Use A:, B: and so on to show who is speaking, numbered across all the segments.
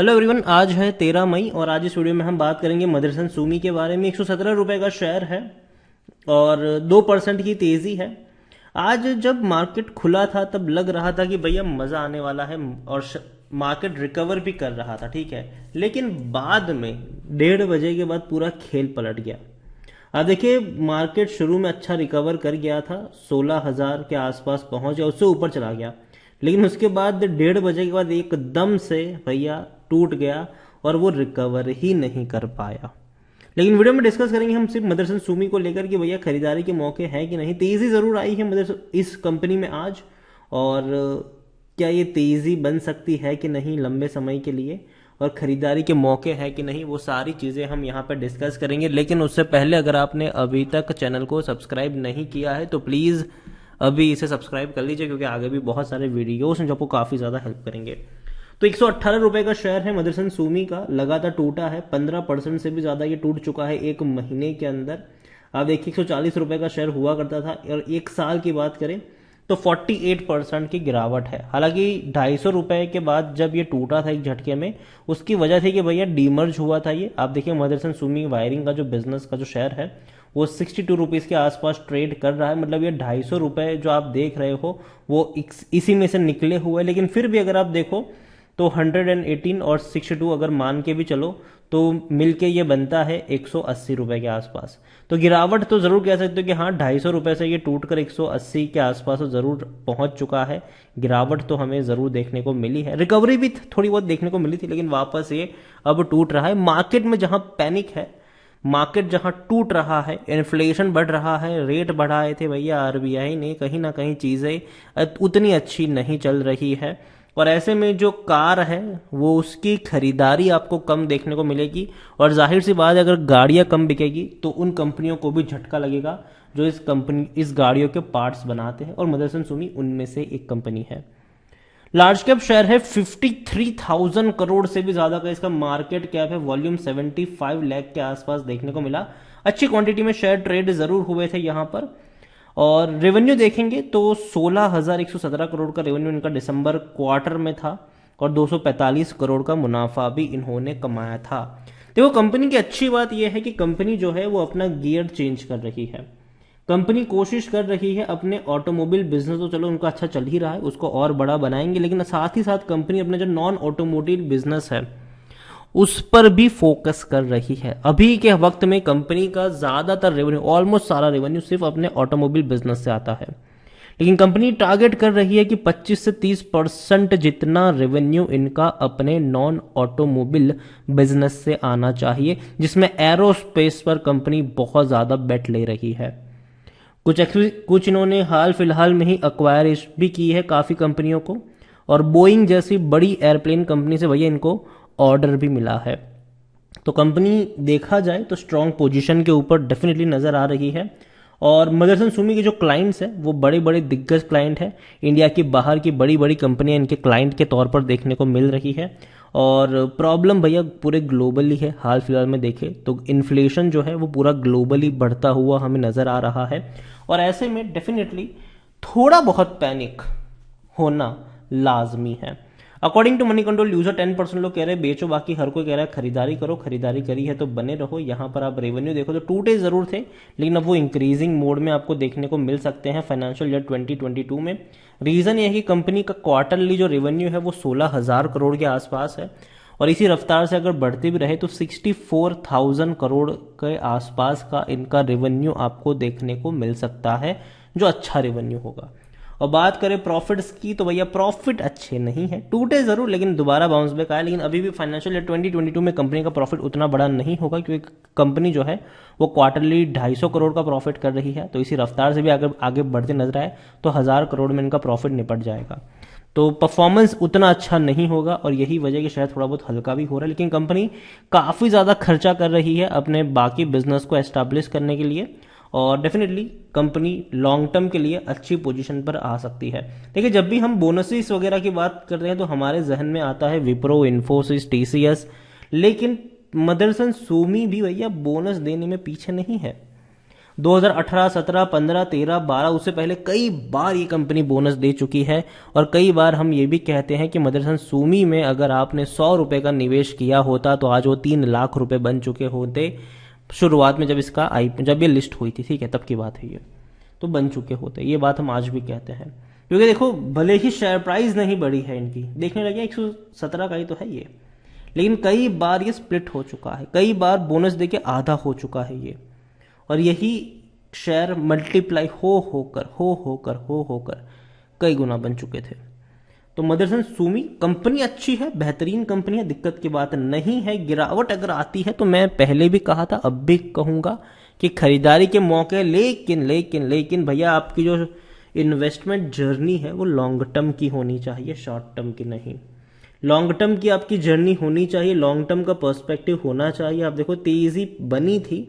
A: Hello everyone, आज है 13 मई और आज इस वीडियो में हम बात करेंगे मदरसन सुमी के बारे में। 117 रुपए का शेयर है और 2% की तेजी है। आज जब मार्केट खुला था तब लग रहा था कि भैया मजा आने वाला है और मार्केट रिकवर भी कर रहा था, ठीक है। लेकिन बाद में 1:30 के बाद पूरा खेल पलट गया। अब देखिए, मार्केट शुरू में अच्छा रिकवर कर गया था, 16,000 के आसपास पहुंच गया, उससे ऊपर चला गया। लेकिन उसके बाद 1:30 के बाद एकदम से भैया टूट गया और वो रिकवर ही नहीं कर पाया। लेकिन वीडियो में डिस्कस करेंगे हम सिर्फ मदरसन सुमी को लेकर कि भैया खरीदारी के मौके हैं कि नहीं। तेजी जरूर आई है मदरसन इस कंपनी में आज, और क्या ये तेजी बन सकती है कि नहीं लंबे समय के लिए, और खरीदारी के मौके हैं कि नहीं, वो सारी चीजें हम यहाँ पर डिस्कस करेंगे। लेकिन उससे पहले अगर आपने अभी तक चैनल को सब्सक्राइब नहीं किया है तो प्लीज अभी इसे सब्सक्राइब कर लीजिए, क्योंकि आगे भी बहुत सारे वीडियोस हैं जो आपको काफी ज्यादा हेल्प करेंगे। तो 118 रुपए का शेयर है मदरसन सुमी का, लगातार टूटा है, 15% से भी ज्यादा ये टूट चुका है एक महीने के अंदर। आप देखिए 140 रुपए का शेयर हुआ करता था और एक साल की बात करें तो 48% की गिरावट है। हालांकि 250 रुपए के बाद जब ये टूटा था एक झटके में, उसकी वजह थी कि भैया डीमर्ज हुआ था ये। आप देखिए मदरसन सुमी वायरिंग का जो बिजनेस का जो शेयर है वो 62 रुपीज के आसपास ट्रेड कर रहा है। मतलब ये 250 रुपए जो आप देख रहे हो वो इसी में से निकले हुए। लेकिन फिर भी अगर आप देखो तो 118 और 62 अगर मान के भी चलो तो मिलके ये बनता है 180 रुपए के आसपास। तो गिरावट तो जरूर कह सकते हो कि हाँ, 250 रुपए से ये टूटकर 180 के आसपास तो जरूर पहुंच चुका है। गिरावट तो हमें जरूर देखने को मिली है, रिकवरी भी थोड़ी बहुत देखने को मिली थी, लेकिन वापस ये अब टूट रहा है। मार्केट में जहां पैनिक है, मार्केट जहां टूट रहा है, इन्फ्लेशन बढ़ रहा है, रेट बढ़ाए थे भैया आरबीआई ने, कहीं ना कहीं चीजें उतनी अच्छी नहीं चल रही है। और ऐसे में जो कार है वो उसकी खरीदारी आपको कम देखने को मिलेगी, और जाहिर सी बात है अगर गाड़ियां कम बिकेगी तो उन कंपनियों को भी झटका लगेगा जो इस गाड़ियों के पार्ट्स बनाते हैं, और मदरसन सुमी उनमें से एक कंपनी है। लार्ज कैप शेयर है, 53,000 करोड़ से भी ज्यादा का इसका मार्केट कैप है, वॉल्यूम 75 लाख के आसपास देखने को मिला। अच्छी क्वांटिटी में शेयर ट्रेड जरूर हुए थे यहां पर। और रेवेन्यू देखेंगे तो 16,117 करोड़ का रेवेन्यू इनका दिसंबर क्वार्टर में था, और 245 करोड़ का मुनाफा भी इन्होंने कमाया था। देखो, कंपनी की अच्छी बात यह है कि कंपनी जो है वो अपना गियर चेंज कर रही है। कंपनी कोशिश कर रही है अपने ऑटोमोबाइल बिजनेस, तो चलो उनका अच्छा चल ही रहा है, उसको और बड़ा बनाएंगे, लेकिन साथ ही साथ कंपनी अपने जो नॉन ऑटोमोबाइल बिजनेस है उस पर भी फोकस कर रही है। अभी के वक्त में कंपनी का ज्यादातर रेवेन्यू, ऑलमोस्ट सारा रेवेन्यू सिर्फ अपने ऑटोमोबाइल बिजनेस से आता है। लेकिन कंपनी टारगेट कर रही है कि 25 से 30% जितना रेवेन्यू इनका अपने नॉन ऑटोमोबाइल बिजनेस से आना चाहिए, जिसमें एरोस्पेस पर कंपनी बहुत ज्यादा बेट ले रही है। कुछ इन्होंने हाल फिलहाल में ही अक्वायर भी की है काफी कंपनियों को, और बोइंग जैसी बड़ी एयरप्लेन कंपनी से भैया इनको ऑर्डर भी मिला है। तो कंपनी देखा जाए तो स्ट्रांग पोजीशन के ऊपर डेफिनेटली नजर आ रही है। और मदरसन सुमी के जो क्लाइंट्स हैं वो बड़े बड़े दिग्गज क्लाइंट हैं, इंडिया की बाहर की बड़ी बड़ी कंपनियां इनके क्लाइंट के तौर पर देखने को मिल रही है। और प्रॉब्लम भैया पूरे ग्लोबली है। हाल फिलहाल में देखें तो इन्फ्लेशन जो है वो पूरा ग्लोबली बढ़ता हुआ हमें नजर आ रहा है, और ऐसे में डेफिनेटली थोड़ा बहुत पैनिक होना लाजमी है। According to Moneycontrol user 10% लोग कह रहे हैं बेचो, बाकी हर कोई कह रहा है खरीदारी करो। खरीदारी करी है तो बने रहो। यहां पर आप रेवेन्यू देखो तो टूटे जरूर थे, लेकिन अब वो इंक्रीजिंग मोड में आपको देखने को मिल सकते हैं फाइनेंशियल ईयर 2022 में। रीजन यह है कि कंपनी का क्वार्टरली जो रेवेन्यू है वो 16,000 करोड़ के आसपास है, और इसी रफ्तार से अगर बढ़ते भी रहे तो 64,000 करोड़ के आसपास का इनका रेवेन्यू आपको देखने को मिल सकता है, जो अच्छा रेवेन्यू होगा। और बात करें प्रॉफिट्स की तो भैया प्रॉफिट अच्छे नहीं है, टूटे जरूर लेकिन दोबारा बाउंस बैक आया। लेकिन अभी भी फाइनेंशियल ईयर 2022 में कंपनी का प्रॉफिट उतना बड़ा नहीं होगा, क्योंकि कंपनी जो है वो क्वार्टरली 250 करोड़ का प्रॉफिट कर रही है। तो इसी रफ्तार से भी अगर आगे बढ़ते नजर आए तो 1,000 करोड़ में इनका प्रॉफिट निपट जाएगा। तो परफॉर्मेंस उतना अच्छा नहीं होगा, और यही वजह कि शायद थोड़ा बहुत हल्का भी हो रहा है। लेकिन कंपनी काफी ज्यादा खर्चा कर रही है अपने बाकी बिजनेस को एस्टैब्लिश करने के लिए, और डेफिनेटली कंपनी लॉन्ग टर्म के लिए अच्छी पोजीशन पर आ सकती है। देखिए, जब भी हम बोनसेस वगैरह की बात करते हैं तो हमारे जहन में आता है विप्रो, इन्फोसिस, लेकिन मदरसन सुमी भी भैया बोनस देने में पीछे नहीं है। 2018, 17, 15, 13, 12 उससे पहले कई बार ये कंपनी बोनस दे चुकी है। और कई बार हम ये भी कहते हैं कि मदरसन सूमी में अगर आपने 100 रुपए का निवेश किया होता तो आज वो 3 लाख रुपए बन चुके होते। शुरुआत में जब ये लिस्ट हुई थी, ठीक है, तब की बात है ये, तो बन चुके होते। ये बात हम आज भी कहते हैं, क्योंकि देखो भले ही शेयर प्राइस नहीं बढ़ी है इनकी, देखने लगे 117 का ही तो है ये, लेकिन कई बार ये स्प्लिट हो चुका है, कई बार बोनस देके आधा हो चुका है ये, और यही शेयर मल्टीप्लाई हो होकर कई गुना बन चुके थे। तो मदरसन सूमी कंपनी अच्छी है, बेहतरीन कंपनी है, दिक्कत की बात नहीं है। गिरावट अगर आती है तो मैं पहले भी कहा था, अब भी कहूंगा कि खरीदारी के मौके, लेकिन लेकिन लेकिन भैया आपकी जो इन्वेस्टमेंट जर्नी है वो लॉन्ग टर्म की होनी चाहिए, शॉर्ट टर्म की नहीं। लॉन्ग टर्म की आपकी जर्नी होनी चाहिए, लॉन्ग टर्म का पर्सपेक्टिव होना चाहिए। आप देखो तेजी बनी थी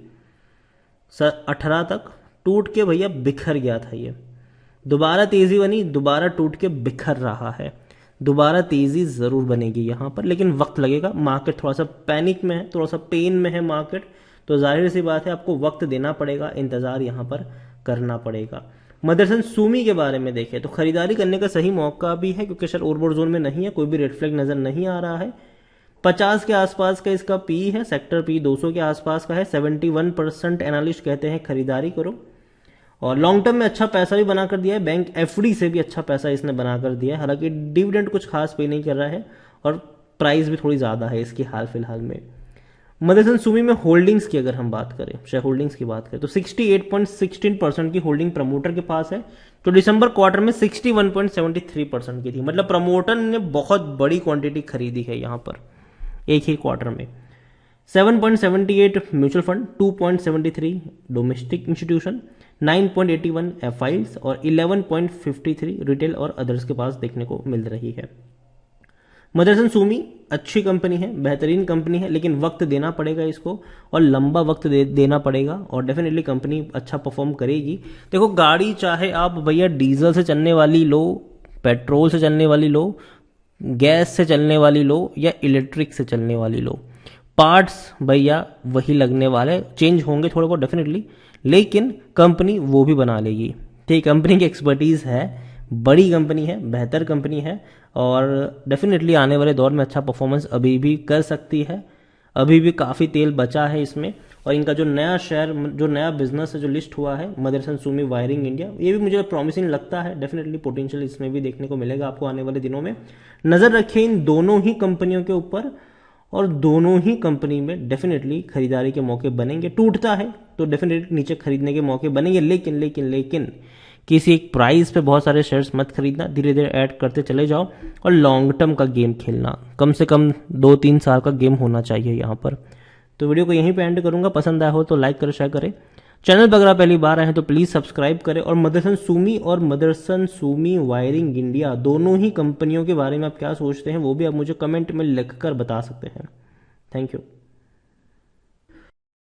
A: 18 तक, टूट के भैया बिखर गया था ये, दोबारा तेजी बनी, दोबारा टूट के बिखर रहा है। दोबारा तेजी जरूर बनेगी यहां पर, लेकिन वक्त लगेगा। मार्केट थोड़ा सा पैनिक में है, थोड़ा सा पेन में है मार्केट, तो जाहिर सी बात है आपको वक्त देना पड़ेगा, इंतजार यहां पर करना पड़ेगा। मदरसन सूमी के बारे में देखें तो खरीदारी करने का सही मौका भी है, क्योंकि शेयर ओवरबॉट जोन में नहीं है, कोई भी रेड फ्लैग नजर नहीं आ रहा है। 50 के आसपास का इसका पी है, सेक्टर पी 200 के आसपास का है। 71% एनालिस्ट कहते हैं खरीदारी करो, और लॉन्ग टर्म में अच्छा पैसा भी बना कर दिया है, बैंक एफडी से भी अच्छा पैसा इसने बना कर दिया है। हालांकि डिविडेंड कुछ खास पे नहीं कर रहा है, और प्राइस भी थोड़ी ज्यादा है इसकी हाल फिलहाल में। मदरसन सूमी में होल्डिंग्स की अगर हम बात करें, शेयर होल्डिंग्स की बात करें, तो 68.16% की होल्डिंग प्रमोटर के पास है, तो दिसंबर क्वार्टर में 61.73% की थी। मतलब प्रमोटर ने बहुत बड़ी क्वांटिटी खरीदी है यहां पर एक ही क्वार्टर में। 7.78 mutual fund, 2.73 domestic institution, 9.81 FIIs और 11.53 रिटेल और अदर्स के पास देखने को मिल रही है। मदरसन सूमी अच्छी कंपनी है, बेहतरीन कंपनी है, लेकिन वक्त देना पड़ेगा इसको, और लंबा वक्त देना पड़ेगा, और डेफिनेटली कंपनी अच्छा परफॉर्म करेगी। देखो गाड़ी चाहे आप भैया डीजल से चलने वाली लो, पेट्रोल से चलने वाली लो, गैस से चलने वाली लो, या इलेक्ट्रिक से चलने वाली लो, पार्ट्स भैया वही लगने वाले, चेंज होंगे थोड़े बहुत डेफिनेटली, लेकिन कंपनी वो भी बना लेगी। ठीक, कंपनी की एक्सपर्टीज है, बड़ी कंपनी है, बेहतर कंपनी है, और डेफिनेटली आने वाले दौर में अच्छा परफॉर्मेंस अभी भी कर सकती है। अभी भी काफ़ी तेल बचा है इसमें, और इनका जो नया शेयर, जो नया बिजनेस है जो लिस्ट हुआ है मदरसन सूमी वायरिंग इंडिया, ये भी मुझे प्रॉमिसिंग लगता है। डेफिनेटली पोटेंशियल इसमें भी देखने को मिलेगा आपको आने वाले दिनों में। नज़र रखें इन दोनों ही कंपनियों के ऊपर, और दोनों ही कंपनी में डेफिनेटली खरीदारी के मौके बनेंगे। टूटता है तो डेफिनेटली नीचे खरीदने के मौके बनेंगे, लेकिन लेकिन लेकिन किसी एक प्राइस पे बहुत सारे शेयर्स मत खरीदना, धीरे धीरे ऐड करते चले जाओ, और लॉन्ग टर्म का गेम खेलना, कम से कम 2-3 साल का गेम होना चाहिए यहाँ पर। तो वीडियो को यहीं पे एंड करूंगा, पसंद आया हो तो लाइक करें, शेयर करें। चैनल पर अगर आप पहली बार आए हैं तो प्लीज सब्सक्राइब करें, और मदरसन सूमी और मदरसन सूमी वायरिंग इंडिया दोनों ही कंपनियों के बारे में आप क्या सोचते हैं वो भी आप मुझे कमेंट में लिखकर बता सकते हैं। Thank you.